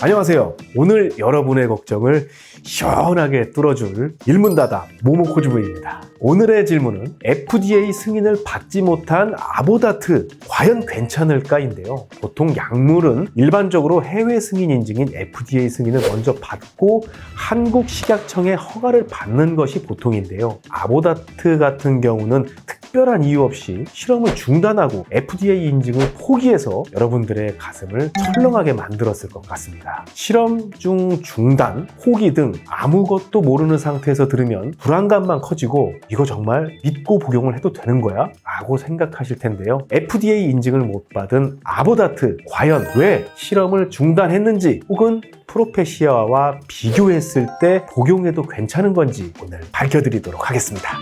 안녕하세요. 오늘 여러분의 걱정을 시원하게 뚫어줄 일문다답 모모코주부입니다. 오늘의 질문은 FDA 승인을 받지 못한 아보다트 과연 괜찮을까인데요. 보통 약물은 일반적으로 해외 승인 인증인 FDA 승인을 먼저 받고 한국식약청의 허가를 받는 것이 보통인데요. 아보다트 같은 경우는 특별한 이유 없이 실험을 중단하고 FDA 인증을 포기해서 여러분들의 가슴을 철렁하게 만들었을 것 같습니다. 실험 중 중단, 포기 등 아무것도 모르는 상태에서 들으면 불안감만 커지고 이거 정말 믿고 복용을 해도 되는 거야? 라고 생각하실 텐데요. FDA 인증을 못 받은 아보다트 과연 왜 실험을 중단했는지 혹은 프로페시아와 비교했을 때 복용해도 괜찮은 건지 오늘 밝혀드리도록 하겠습니다.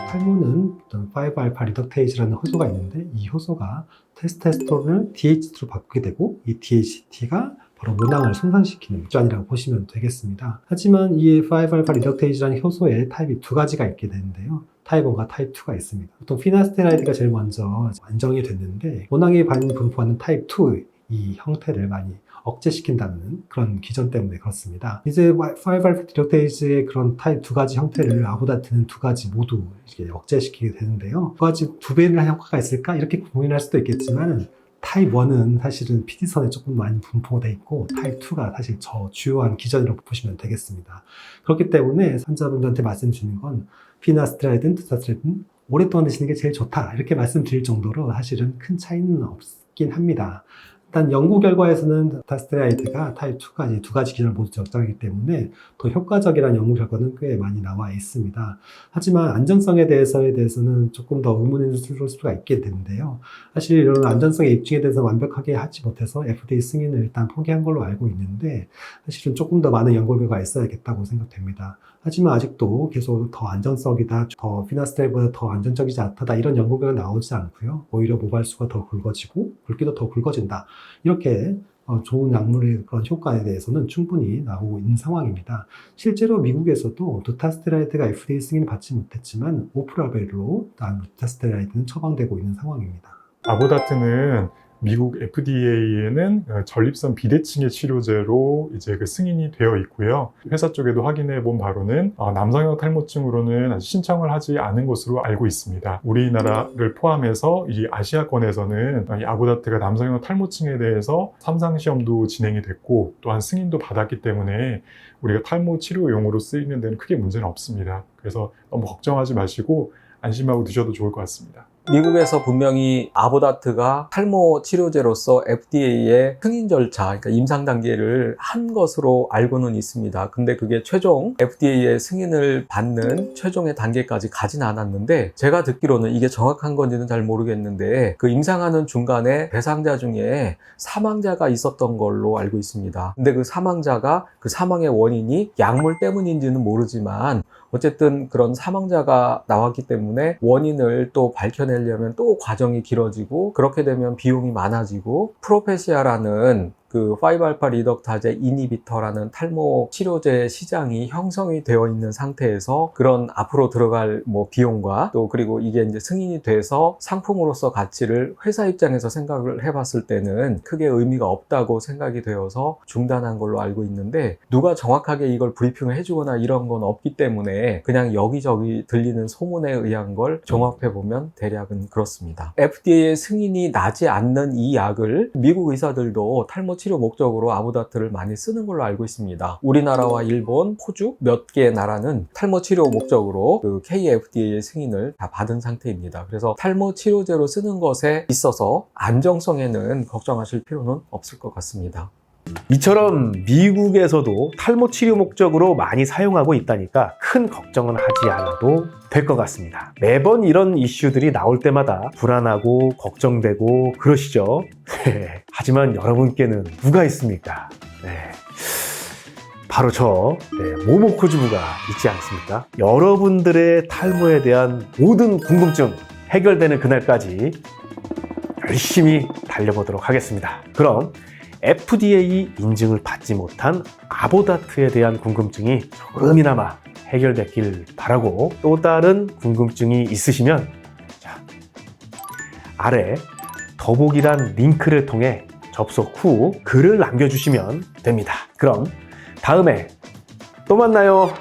탈모는 5알파 리덕테이즈라는 효소가 있는데 이 효소가 테스토스테론을 DHT로 바꾸게 되고 이 DHT가 바로 모낭을 손상시키는 유전이라고 보시면 되겠습니다. 하지만 이 5알파 리덕테이즈라는 효소에 타입이 두 가지가 있게 되는데요. 타입 1과 타입 2가 있습니다. 보통 피나스테라이드가 제일 먼저 안정이 됐는데 모낭에 분포하는 타입 2 이 형태를 많이 억제시킨다는 그런 기전 때문에 그렇습니다. 이제 5알파 리덕테이즈의 그런 타입 두 가지 형태를 아보다트는 두 가지 모두 이렇게 억제시키게 되는데요. 두 가지 두 배를 한 효과가 있을까? 이렇게 고민할 수도 있겠지만 타입 1은 사실은 PD선에 조금 많이 분포되어 있고 타입 2가 사실 저 주요한 기전이라고 보시면 되겠습니다. 그렇기 때문에 환자분들한테 말씀드리는 건 피나스테라이드든 투사스테라이드든 오랫동안 드시는 게 제일 좋다 이렇게 말씀드릴 정도로 사실은 큰 차이는 없긴 합니다. 일단 연구 결과에서는 다스테라이드가 타입 2까지 두 가지 기전을 모두 적정하기 때문에 더 효과적이라는 연구 결과는 꽤 많이 나와 있습니다. 하지만 안전성에 대해서는 조금 더 의문을 줄 수가 있게 되는데요. 사실 이런 안전성의 입증에 대해서 완벽하게 하지 못해서 FDA 승인을 일단 포기한 걸로 알고 있는데 사실은 조금 더 많은 연구 결과가 있어야겠다고 생각됩니다. 하지만 아직도 계속 더 안전성이다, 더 피나스테라이드보다 더 안전적이지 않다 이런 연구 결과가 나오지 않고요. 오히려 모발수가 더 굵어지고 굵기도 더 굵어진다. 이렇게 좋은 약물의 그런 효과에 대해서는 충분히 나오고 있는 상황입니다. 실제로 미국에서도 두타스테라이드가 FDA 승인을 받지 못했지만 오프라벨로 두타스테라이드는 처방되고 있는 상황입니다. 아보다트는 미국 FDA에는 전립선 비대칭의 치료제로 이제 그 승인이 되어 있고요. 회사 쪽에도 확인해 본 바로는 남성형 탈모증으로는 아직 신청을 하지 않은 것으로 알고 있습니다. 우리나라를 포함해서 이 아시아권에서는 이 아보다트가 남성형 탈모증에 대해서 3상 시험도 진행이 됐고 또한 승인도 받았기 때문에 우리가 탈모 치료용으로 쓰이는 데는 크게 문제는 없습니다. 그래서 너무 걱정하지 마시고 안심하고 드셔도 좋을 것 같습니다. 미국에서 분명히 아보다트가 탈모 치료제로서 FDA의 승인 절차, 그러니까 임상 단계를 한 것으로 알고는 있습니다. 근데 그게 최종 FDA의 승인을 받는 최종의 단계까지 가진 않았는데 제가 듣기로는 이게 정확한 건지는 잘 모르겠는데 그 임상하는 중간에 대상자 중에 사망자가 있었던 걸로 알고 있습니다. 근데 그 사망자가 그 사망의 원인이 약물 때문인지는 모르지만 어쨌든 그런 사망자가 나왔기 때문에 원인을 또 밝혀내려면 또 과정이 길어지고 그렇게 되면 비용이 많아지고 프로페시아라는 그 5알파 리덕타제 이니비터라는 탈모 치료제 시장이 형성이 되어 있는 상태에서 그런 앞으로 들어갈 비용과 또 그리고 이게 이제 승인이 돼서 상품으로서 가치를 회사 입장에서 생각을 해봤을 때는 크게 의미가 없다고 생각이 되어서 중단한 걸로 알고 있는데 누가 정확하게 이걸 브리핑을 해주거나 이런 건 없기 때문에 그냥 여기저기 들리는 소문에 의한 걸 종합해보면 대략은 그렇습니다. FDA의 승인이 나지 않는 이 약을 미국 의사들도 탈모 치료 목적으로 아보다트를 많이 쓰는 걸로 알고 있습니다. 우리나라와 일본, 호주 몇 개의 나라는 탈모 치료 목적으로 그 KFDA의 승인을 다 받은 상태입니다. 그래서 탈모 치료제로 쓰는 것에 있어서 안정성에는 걱정하실 필요는 없을 것 같습니다. 이처럼 미국에서도 탈모 치료 목적으로 많이 사용하고 있다니까 큰 걱정은 하지 않아도 될 것 같습니다. 매번 이런 이슈들이 나올 때마다 불안하고 걱정되고 그러시죠? 하지만 여러분께는 누가 있습니까? 바로 저 모모코주부가 있지 않습니까? 여러분들의 탈모에 대한 모든 궁금증 해결되는 그날까지 열심히 달려보도록 하겠습니다. 그럼 FDA 인증을 받지 못한 아보다트에 대한 궁금증이 조금이나마 해결됐길 바라고, 또 다른 궁금증이 있으시면 아래 더보기란 링크를 통해 접속 후 글을 남겨주시면 됩니다. 그럼 다음에 또 만나요.